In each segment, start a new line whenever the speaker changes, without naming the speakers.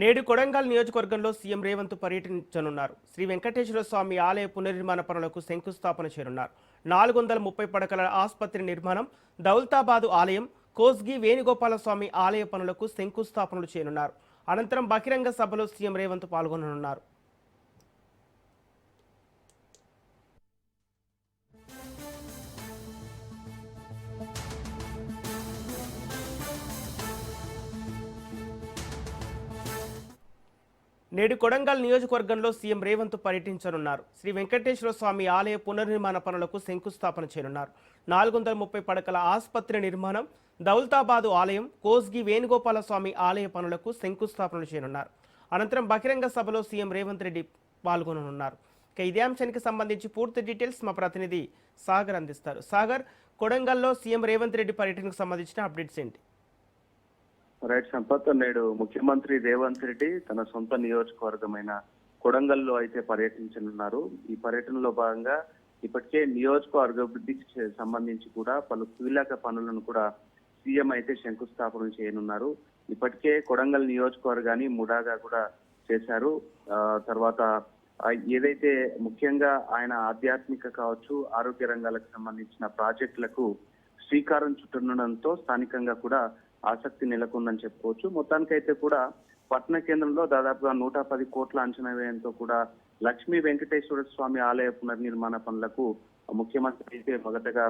నేడు కొడంగల్ నియోజకవర్గంలో సీఎం రేవంత్ పర్యటించనున్నారు. శ్రీ వెంకటేశ్వర స్వామి ఆలయ పునర్నిర్మాణ పనులకు శంకుస్థాపన చేయనున్నారు. 430 పడకల ఆసుపత్రి నిర్మాణం, దౌలతాబాదు ఆలయం, కోస్గి వేణుగోపాల స్వామి ఆలయ పనులకు శంకుస్థాపనలు చేయనున్నారు. అనంతరం బహిరంగ సభలో సీఎం రేవంత్ పాల్గొననున్నారు. నేడు కొడంగల్ నియోజకవర్గంలో సీఎం రేవంత్ పర్యటించనున్నారు. శ్రీ వెంకటేశ్వర స్వామి ఆలయ పునర్నిర్మాణ పనులకు శంకుస్థాపన చేయనున్నారు. 430 పడకల ఆసుపత్రి నిర్మాణం, దౌలతాబాదు ఆలయం, కోస్గి వేణుగోపాల స్వామి ఆలయ పనులకు శంకుస్థాపనలు చేయనున్నారు. అనంతరం బహిరంగ సభలో సీఎం రేవంత్ రెడ్డి పాల్గొననున్నారు. ఇదే అంశానికి సంబంధించి పూర్తి డీటెయిల్స్ మా ప్రతినిధి సాగర్ అందిస్తారు. సాగర్, కొడంగల్లో సీఎం రేవంత్ రెడ్డి పర్యటనకు సంబంధించిన అప్డేట్స్ ఏంటి?
రైట్ సంపత్, నేడు ముఖ్యమంత్రి రేవంత్ రెడ్డి తన సొంత నియోజకవర్గమైన కొడంగల్లో అయితే పర్యటించనున్నారు. ఈ పర్యటనలో భాగంగా ఇప్పటికే నియోజకవర్గ అభివృద్ధికి సంబంధించి కూడా పలు కీలక పనులను కూడా సీఎం అయితే శంకుస్థాపన చేయనున్నారు. ఇప్పటికే కొడంగల్ నియోజకవర్గాన్ని ముడాగా కూడా చేశారు. తర్వాత ఏదైతే ముఖ్యంగా ఆయన ఆధ్యాత్మిక కావచ్చు, ఆరోగ్య రంగాలకు సంబంధించిన ప్రాజెక్టులకు శ్రీకారం చుట్టనుండడంతో స్థానికంగా కూడా ఆసక్తి నెలకొందని చెప్పుకోవచ్చు. మొత్తానికైతే కూడా పట్టణ కేంద్రంలో దాదాపుగా 110 కోట్ల అంచనా వ్యయంతో కూడా లక్ష్మీ వెంకటేశ్వర స్వామి ఆలయ పునర్నిర్మాణ పనులకు ముఖ్యమంత్రి అయితే మొదటగా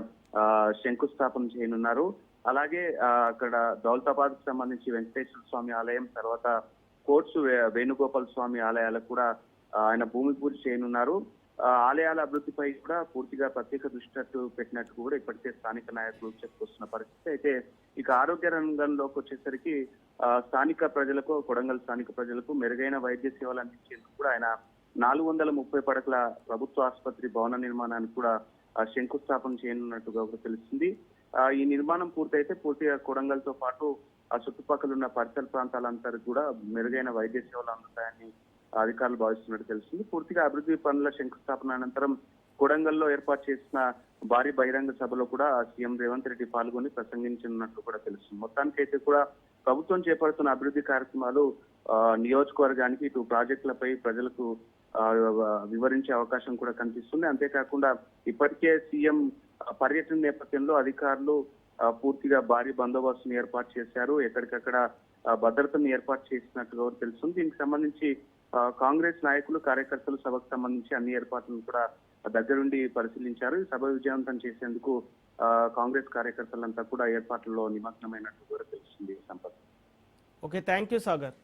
శంకుస్థాపన చేయనున్నారు. అలాగే అక్కడ దౌలతాబాద్ కు సంబంధించి వెంకటేశ్వర స్వామి ఆలయం, తర్వాత కోట్సు వేణుగోపాల స్వామి ఆలయాలకు కూడా ఆయన భూమి పూజ చేయనున్నారు. ఆలయాల అభివృద్ధిపై కూడా పూర్తిగా ప్రత్యేక దృష్టి పెట్టినట్టు కూడా ఇప్పటికే స్థానిక నాయకులు చెప్పుకొస్తున్న పరిస్థితి. అయితే ఇక ఆరోగ్య రంగంలోకి వచ్చేసరికి స్థానిక ప్రజలకు, కొడంగల్ స్థానిక ప్రజలకు మెరుగైన వైద్య సేవలు అందించేందుకు కూడా ఆయన 430 పడకల ప్రభుత్వ ఆసుపత్రి భవన నిర్మాణానికి కూడా శంకుస్థాపన చేయనున్నట్టుగా కూడా తెలుస్తుంది. ఈ నిర్మాణం పూర్తయితే పూర్తిగా కొడంగల్ తో పాటు ఆ చుట్టుపక్కల ఉన్న పరిసర ప్రాంతాలంతా కూడా మెరుగైన వైద్య సేవలు అందుతాయని అధికారులు భావిస్తున్నట్టు తెలుస్తుంది. పూర్తిగా అభివృద్ధి పనుల శంకుస్థాపన అనంతరం కొడంగల్లో ఏర్పాటు చేసిన భారీ బహిరంగ సభలో కూడా సీఎం రేవంత్ రెడ్డి పాల్గొని ప్రసంగించనున్నట్టు కూడా తెలుస్తుంది. మొత్తానికైతే కూడా ప్రభుత్వం చేపడుతున్న అభివృద్ధి కార్యక్రమాలు నియోజకవర్గానికి, ఇటు ప్రాజెక్టులపై ప్రజలకు వివరించే అవకాశం కూడా కనిపిస్తుంది. అంతేకాకుండా ఇప్పటికే సీఎం పర్యటన నేపథ్యంలో అధికారులు పూర్తిగా భారీ బందోబస్తును ఏర్పాటు చేశారు. ఎక్కడికక్కడ భద్రతను ఏర్పాటు చేసినట్టుగా తెలుస్తుంది. దీనికి సంబంధించి కాంగ్రెస్ నాయకులు, కార్యకర్తలు సభకు సంబంధించి అన్ని ఏర్పాట్లను కూడా దగ్గరుండి పరిశీలించారు. ఈ సభ విజయవంతం చేసేందుకు కాంగ్రెస్ కార్యకర్తలంతా కూడా ఏర్పాట్లలో నిమగ్నమైనట్టు కూడా తెలుస్తుంది. Sampath.
Okay, thank you Sagar.